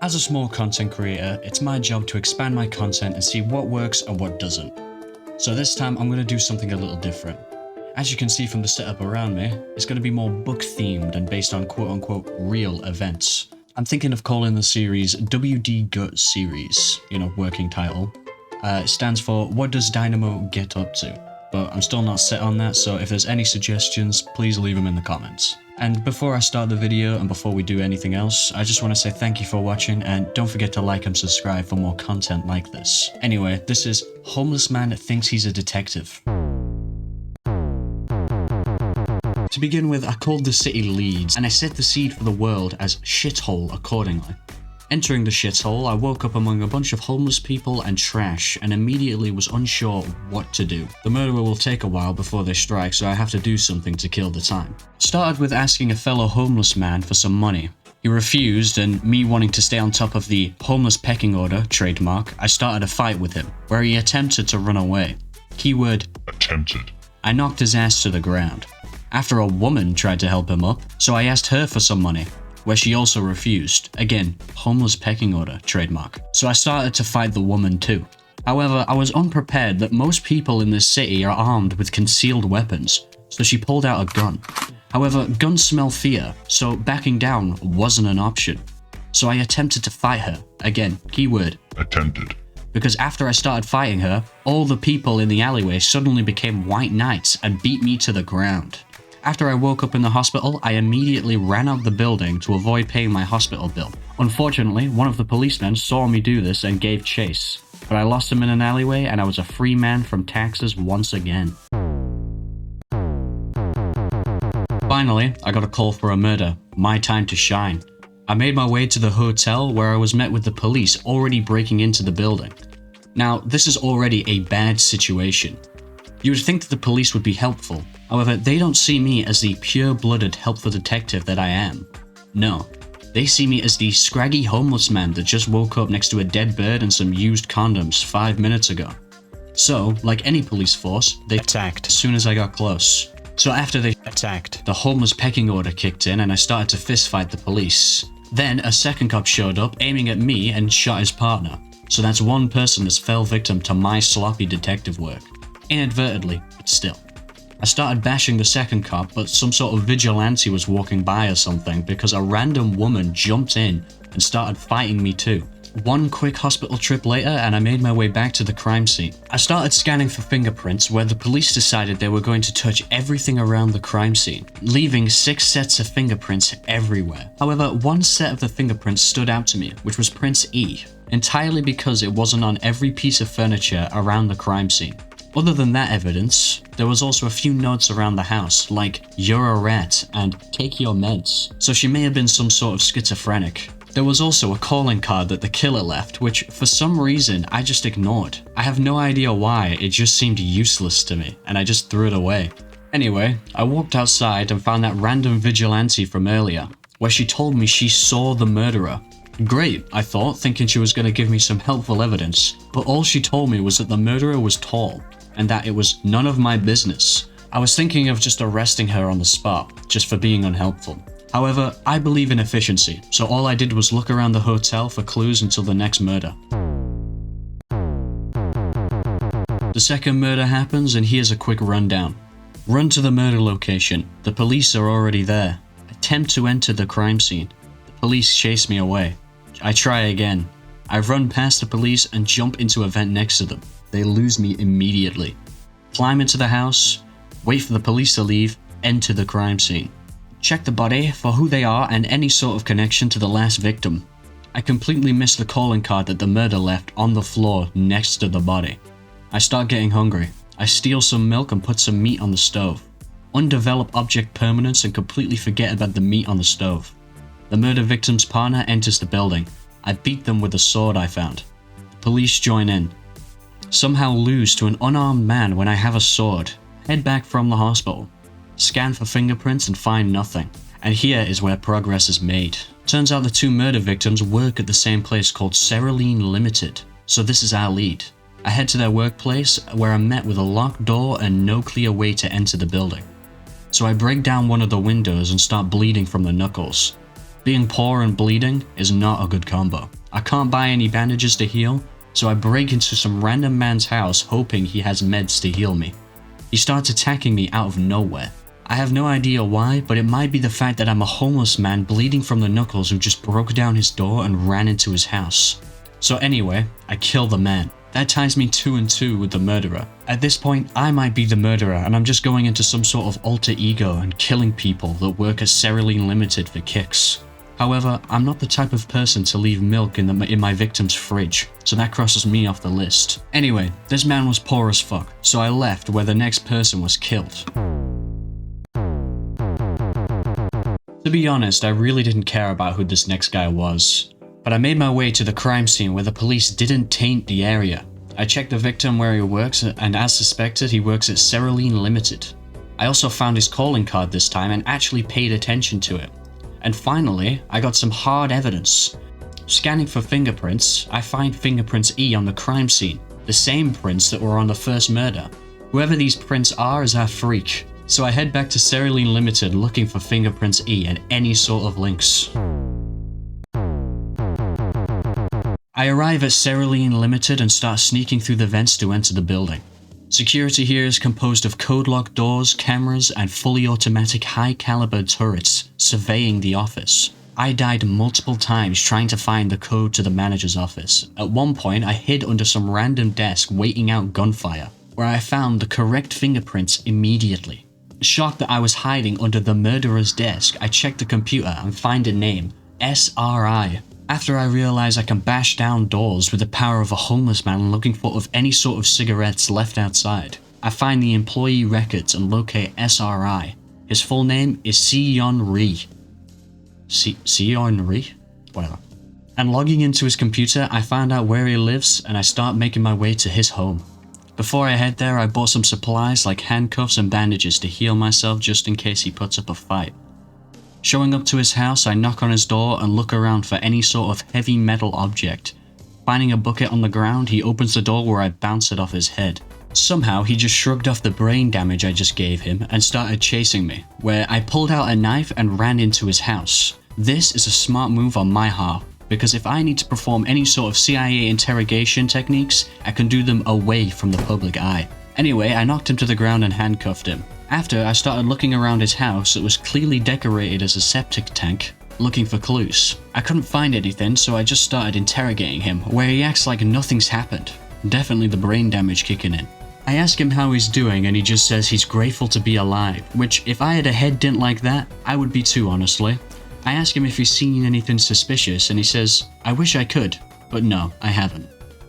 As a small content creator, it's my job to expand my content and see what works and what doesn't. So this time I'm going to do something a little different. As you can see from the setup around me, it's going to be more book themed and based on quote unquote real events. I'm thinking of calling the series W.D.G.U.T series, working title. It stands for What Does Dynamo Get Up To? But I'm still not set on that, so if there's any suggestions, please leave them in the comments. And before I start the video and before we do anything else, I just want to say thank you for watching and don't forget to like and subscribe for more content like this. Anyway, this is Homeless Man Thinks He's a Detective. To begin with, I called the city Leeds and I set the seed for the world as shithole accordingly. Entering the shithole, I woke up among a bunch of homeless people and trash and immediately was unsure what to do. The murderer will take a while before they strike, so I have to do something to kill the time. Started with asking a fellow homeless man for some money. He refused, and me wanting to stay on top of the homeless pecking order trademark, I started a fight with him, where he attempted to run away. Keyword attempted. I knocked his ass to the ground. After a woman tried to help him up, so I asked her for some money, where she also refused. Again, homeless pecking order trademark. So I started to fight the woman too. However, I was unprepared that most people in this city are armed with concealed weapons, so she pulled out a gun. However, guns smell fear, so backing down wasn't an option. So I attempted to fight her. Again, keyword attempted. Because after I started fighting her, all the people in the alleyway suddenly became white knights and beat me to the ground. After I woke up in the hospital, I immediately ran out of the building to avoid paying my hospital bill. Unfortunately, one of the policemen saw me do this and gave chase, but I lost him in an alleyway and I was a free man from taxes once again. Finally, I got a call for a murder. My time to shine. I made my way to the hotel where I was met with the police already breaking into the building. Now, this is already a bad situation. You would think that the police would be helpful. However, they don't see me as the pure-blooded, helpful detective that I am. No, they see me as the scraggy homeless man that just woke up next to a dead bird and some used condoms 5 minutes ago. So, like any police force, they attacked as soon as I got close. So after they attacked, the homeless pecking order kicked in and I started to fistfight the police. Then a second cop showed up aiming at me and shot his partner. So that's one person that's fell victim to my sloppy detective work. Inadvertently, but still. I started bashing the second cop, but some sort of vigilante was walking by or something because a random woman jumped in and started fighting me too. One quick hospital trip later and I made my way back to the crime scene. I started scanning for fingerprints where the police decided they were going to touch everything around the crime scene, leaving 6 sets of fingerprints everywhere. However, one set of the fingerprints stood out to me, which was Prince E, entirely because it wasn't on every piece of furniture around the crime scene. Other than that evidence, there was also a few notes around the house, like, "You're a rat" and "Take your meds," so she may have been some sort of schizophrenic. There was also a calling card that the killer left, which for some reason I just ignored. I have no idea why, it just seemed useless to me, and I just threw it away. Anyway, I walked outside and found that random vigilante from earlier, where she told me she saw the murderer. Great, I thought, thinking she was going to give me some helpful evidence, but all she told me was that the murderer was tall, and that it was none of my business. I was thinking of just arresting her on the spot, just for being unhelpful. However, I believe in efficiency, so all I did was look around the hotel for clues until the next murder. The second murder happens, and here's a quick rundown. Run to the murder location. The police are already there. Attempt to enter the crime scene. The police chase me away. I try again. I run past the police and jump into a vent next to them. They lose me immediately. Climb into the house, wait for the police to leave, enter the crime scene. Check the body for who they are and any sort of connection to the last victim. I completely missed the calling card that the murder left on the floor next to the body. I start getting hungry. I steal some milk and put some meat on the stove. Undevelop object permanence and completely forget about the meat on the stove. The murder victim's partner enters the building. I beat them with a sword I found. The police join in. Somehow lose to an unarmed man when I have a sword. Head back from the hospital. Scan for fingerprints and find nothing. And here is where progress is made. Turns out the 2 murder victims work at the same place called Cereline Limited. So this is our lead. I head to their workplace where I'm met with a locked door and no clear way to enter the building. So I break down one of the windows and start bleeding from the knuckles. Being poor and bleeding is not a good combo. I can't buy any bandages to heal, so I break into some random man's house hoping he has meds to heal me. He starts attacking me out of nowhere. I have no idea why, but it might be the fact that I'm a homeless man bleeding from the knuckles who just broke down his door and ran into his house. So anyway, I kill the man. That ties me 2 and 2 with the murderer. At this point, I might be the murderer and I'm just going into some sort of alter ego and killing people that work at Cerealine Limited for kicks. However, I'm not the type of person to leave milk in my victim's fridge, so that crosses me off the list. Anyway, this man was poor as fuck, so I left where the next person was killed. To be honest, I really didn't care about who this next guy was. But I made my way to the crime scene where the police didn't taint the area. I checked the victim where he works, and as suspected, he works at Cerealine Limited. I also found his calling card this time and actually paid attention to it. And finally, I got some hard evidence. Scanning for fingerprints, I find fingerprints E on the crime scene, the same prints that were on the first murder. Whoever these prints are is our freak. So I head back to Cerealine Limited looking for fingerprints E and any sort of links. I arrive at Cerealine Limited and start sneaking through the vents to enter the building. Security here is composed of code-locked doors, cameras, and fully automatic high-caliber turrets surveying the office. I died multiple times trying to find the code to the manager's office. At one point, I hid under some random desk waiting out gunfire, where I found the correct fingerprints immediately. Shocked that I was hiding under the murderer's desk, I check the computer and find a name, SRI. After I realize I can bash down doors with the power of a homeless man looking for any sort of cigarettes left outside, I find the employee records and locate SRI. His full name is Seon Ri. Seon Ri? Whatever. And logging into his computer, I find out where he lives and I start making my way to his home. Before I head there, I bought some supplies like handcuffs and bandages to heal myself just in case he puts up a fight. Showing up to his house, I knock on his door and look around for any sort of heavy metal object. Finding a bucket on the ground, he opens the door where I bounce it off his head. Somehow, he just shrugged off the brain damage I just gave him and started chasing me, where I pulled out a knife and ran into his house. This is a smart move on my half, because if I need to perform any sort of CIA interrogation techniques, I can do them away from the public eye. Anyway, I knocked him to the ground and handcuffed him. After, I started looking around his house that was clearly decorated as a septic tank, looking for clues. I couldn't find anything, so I just started interrogating him, where he acts like nothing's happened. Definitely the brain damage kicking in. I ask him how he's doing and he just says he's grateful to be alive, which if I had a head dent like that, I would be too, honestly. I ask him if he's seen anything suspicious and he says, I wish I could, but no, I haven't.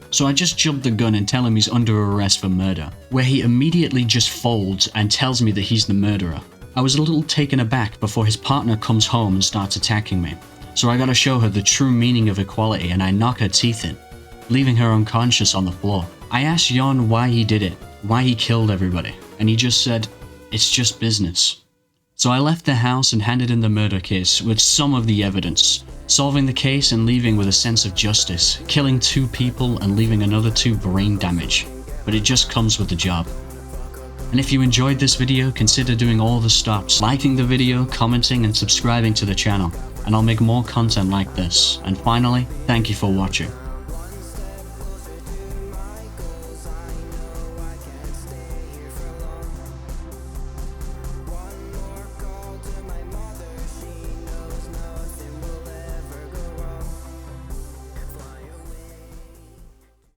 So I just jump the gun and tell him he's under arrest for murder, where he immediately just folds and tells me that he's the murderer. I was a little taken aback before his partner comes home and starts attacking me. So I gotta show her the true meaning of equality and I knock her teeth in, leaving her unconscious on the floor. I asked Yon why he did it, why he killed everybody, and he just said, it's just business. So I left the house and handed in the murder case with some of the evidence, solving the case and leaving with a sense of justice, killing 2 people and leaving another 2 brain damage, but it just comes with the job. And if you enjoyed this video, consider doing all the stops, liking the video, commenting and subscribing to the channel, and I'll make more content like this. And finally, thank you for watching.